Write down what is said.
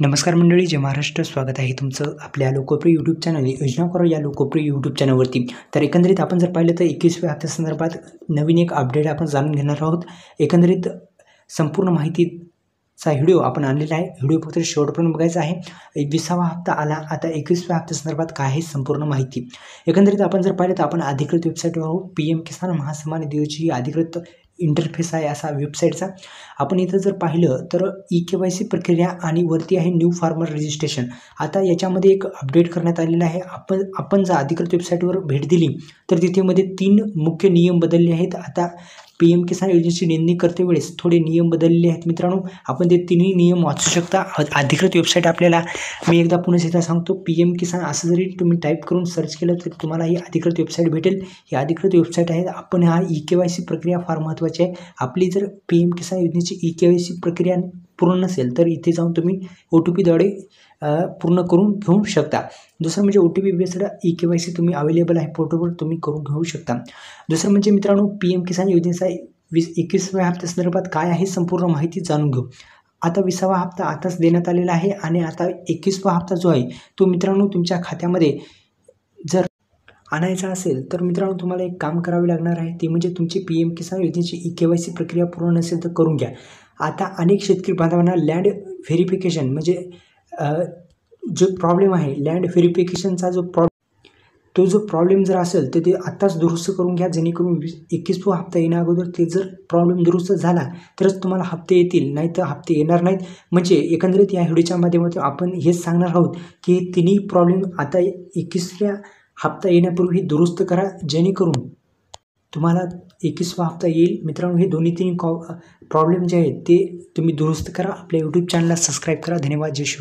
नमस्कार मंडळी, जय महाराष्ट्र. स्वागत आहे तुमचं आपल्या लोकप्रिय यूट्यूब चॅनल योजना करो या लोकप्रिय यूट्यूब चॅनलवरती. तर एकंदरीत आपण जर पाहिलं तर 21व्या हप्त्यासंदर्भात नवीन एक अपडेट आपण जाणून घेणार आहोत. एकंदरीत संपूर्ण माहितीचा व्हिडिओ आपण आणलेला आहे. व्हिडिओ फक्त शेवटपर्यंत बघायचा आहे. 20वा हप्ता आला, आता 21व्या हप्त्यासंदर्भात काय आहे संपूर्ण माहिती. एकंदरीत आपण जर पाहिलं तर आपण अधिकृत वेबसाईटवर आहोत. PM किसान महासन्मान निधीची अधिकृत इंटरफेस आहे असा वेबसाईटचा. आपण इथं जर पाहिलं तर KYC प्रक्रिया आणि वरती आहे न्यू फार्मर रजिस्ट्रेशन. आता याच्यामध्ये एक अपडेट करण्यात आलेला आहे. आपण जर अधिकृत वेबसाईटवर भेट दिली तर तिथे मध्ये 3 मुख्य नियम बदलले आहेत. आता PM किसान योजनेची नोंदणी करते वेळेस थोडे नियम बदललेले आहेत मित्रांनो. आपण ते तिन्ही नियम वाचू शकता. अधिकृत वेबसाईट आपल्याला मी एकदा पुन्हा एकदा सांगतो, PM किसान असं जरी तुम्ही टाईप करून सर्च केलं तर तुम्हाला ही अधिकृत वेबसाईट भेटेल. ही अधिकृत वेबसाईट आहे. आपण हा KYC प्रक्रिया फार महत्त्वाची आहे. आपली जर PM किसान योजनेची KYC प्रक्रिया पूर्ण नसेल तर इथे जाऊन तुम्ही OTP द्वारे पूर्ण करून घेऊ शकता. दुसरं म्हणजे OTP बेस्ड KYC तुम्ही अवेलेबल आहे पोर्टलवर, तुम्ही करून घेऊ शकता. दुसरं म्हणजे मित्रांनो, PM किसान योजनेचा 21व्या हप्त्यासंदर्भात काय आहे संपूर्ण माहिती जाणून घेऊ. आता 20वा हप्ता आताच देण्यात आलेला आहे आणि आता 21वा हप्ता जो आहे तो मित्रांनो तुमच्या खात्यामध्ये जर आणायचा असेल तर मित्रांनो तुम्हाला एक काम करावे लागणार आहे. ते म्हणजे तुमची PM किसान योजनेची KYC प्रक्रिया पूर्ण नसेल तर करून घ्या. आता अनेक शेतकरी बांधवांना लँड व्हेरिफिकेशन म्हणजे जो प्रॉब्लेम आहे, लँड व्हेरिफिकेशनचा जो प्रॉब्लेम जर असेल तर ते आत्ताच दुरुस्त करून घ्या, जेणेकरून 21वा हप्ता येण्या अगोदर ते जर प्रॉब्लेम दुरुस्त झाला तरच तुम्हाला हप्ते येतील, नाही तर हप्ते येणार नाहीत. म्हणजे एकंदरीत या व्हिडिओच्या माध्यमातून आपण हेच सांगणार आहोत की तिन्ही प्रॉब्लेम आता 21व्या हप्ता येण्यापूर्वी दुरुस्त करा, जेणेकरून तुम्हाला 21वा हप्ता येईल. मित्रांनो, हे दोन्ही प्रॉब्लेम जे आहेत ते तुम्ही दुरुस्त करा. आपल्या यूट्यूब चॅनलला सबस्क्राईब करा. धन्यवाद. जय श्री